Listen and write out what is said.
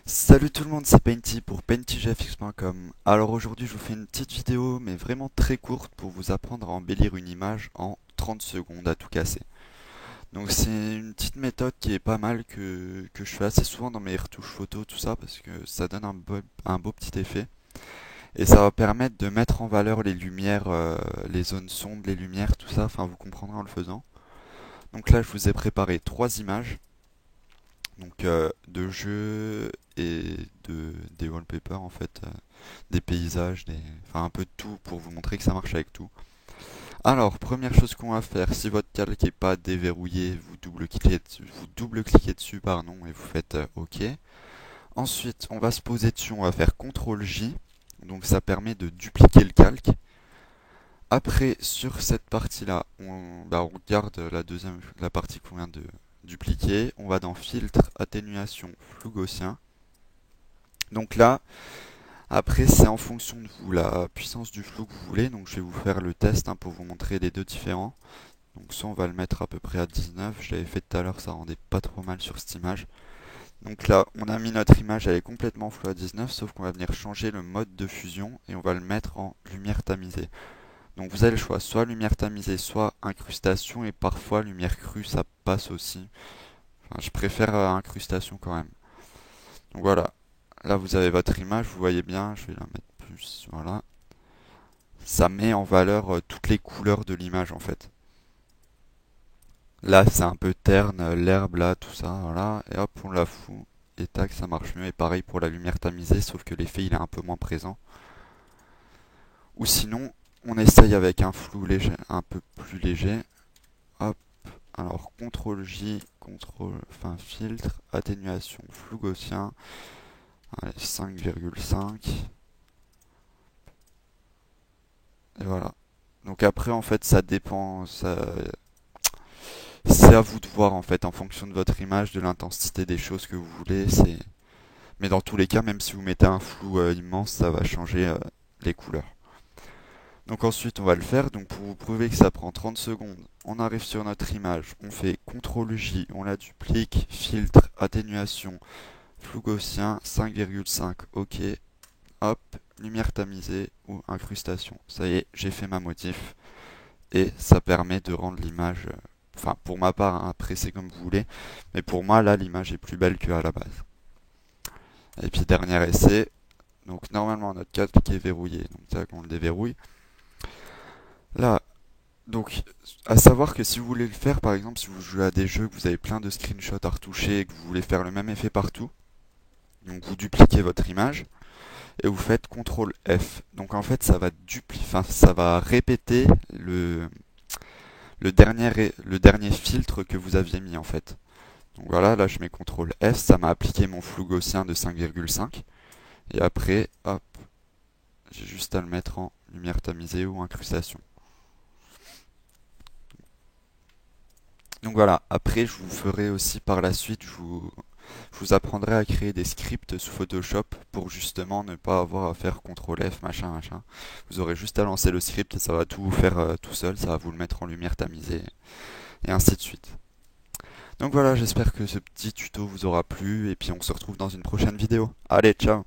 Salut tout le monde, c'est Painty pour paintygfx.com. Alors aujourd'hui je vous fais une petite vidéo mais vraiment très courte pour vous apprendre à embellir une image en 30 secondes à tout casser. Donc c'est une petite méthode qui est pas mal que je fais assez souvent dans mes retouches photos tout ça parce que ça donne un beau petit effet. Et ça va permettre de mettre en valeur les lumières, les zones sombres, les lumières, tout ça, enfin vous comprendrez en le faisant. Donc là je vous ai préparé trois images. Donc de jeux et des wallpapers en fait, des paysages, enfin un peu de tout pour vous montrer que ça marche avec tout. Alors première chose qu'on va faire, si votre calque n'est pas déverrouillé, vous double-cliquez dessus pardon, et vous faites OK. Ensuite on va se poser dessus, on va faire CTRL J, donc ça permet de dupliquer le calque. Après sur cette partie là, on garde la partie qu'on vient de dupliquer, on va dans filtre, atténuation, flou gaussien. Donc là, après c'est en fonction de vous, la puissance du flou que vous voulez. Donc je vais vous faire le test pour vous montrer les deux différents. Donc ça on va le mettre à peu près à 19. Je l'avais fait tout à l'heure, ça rendait pas trop mal sur cette image. Donc là on a mis notre image, elle est complètement floue à 19, sauf qu'on va venir changer le mode de fusion et on va le mettre en lumière tamisée. Donc vous avez le choix, soit lumière tamisée, soit incrustation, et parfois lumière crue ça passe aussi. Enfin, je préfère incrustation quand même. Donc voilà, là vous avez votre image, vous voyez bien, je vais la mettre plus, voilà. Ça met en valeur toutes les couleurs de l'image en fait. Là c'est un peu terne, l'herbe là, tout ça, voilà. Et hop, on la fout, et tac, ça marche mieux. Et pareil pour la lumière tamisée, sauf que l'effet il est un peu moins présent. Ou sinon, on essaye avec un flou léger, un peu plus léger. Hop, alors CTRL J, CTRL, enfin filtre, atténuation, flou gaussien. Allez, 5,5. Et voilà. Donc après, en fait, ça dépend. C'est à vous de voir, en fait, en fonction de votre image, de l'intensité des choses que vous voulez. Mais dans tous les cas, même si vous mettez un flou immense, ça va changer les couleurs. Donc ensuite, on va le faire. Donc pour vous prouver que ça prend 30 secondes, on arrive sur notre image, on fait CTRL J, on la duplique, filtre, atténuation, flou gaussien, 5,5, OK. Hop, lumière tamisée ou incrustation. Ça y est, j'ai fait ma motif. Et ça permet de rendre l'image, enfin pour ma part, hein, après c'est comme vous voulez, mais pour moi là l'image est plus belle qu'à la base. Et puis dernier essai, donc normalement notre calque est verrouillé, donc tac on le déverrouille. Là, donc à savoir que si vous voulez le faire, par exemple si vous jouez à des jeux, que vous avez plein de screenshots à retoucher et que vous voulez faire le même effet partout, donc vous dupliquez votre image et vous faites CTRL F. Donc en fait ça va dupliquer, enfin ça va répéter le dernier filtre que vous aviez mis en fait. Donc voilà, là je mets CTRL S, ça m'a appliqué mon flou gaussien de 5,5. Et après, hop, j'ai juste à le mettre en lumière tamisée ou incrustation. Donc voilà, après je vous ferai aussi par la suite, je vous apprendrai à créer des scripts sous Photoshop pour justement ne pas avoir à faire CTRL F, machin, machin. Vous aurez juste à lancer le script et ça va tout vous faire tout seul, ça va vous le mettre en lumière tamisée et ainsi de suite. Donc voilà, j'espère que ce petit tuto vous aura plu et puis on se retrouve dans une prochaine vidéo. Allez, ciao!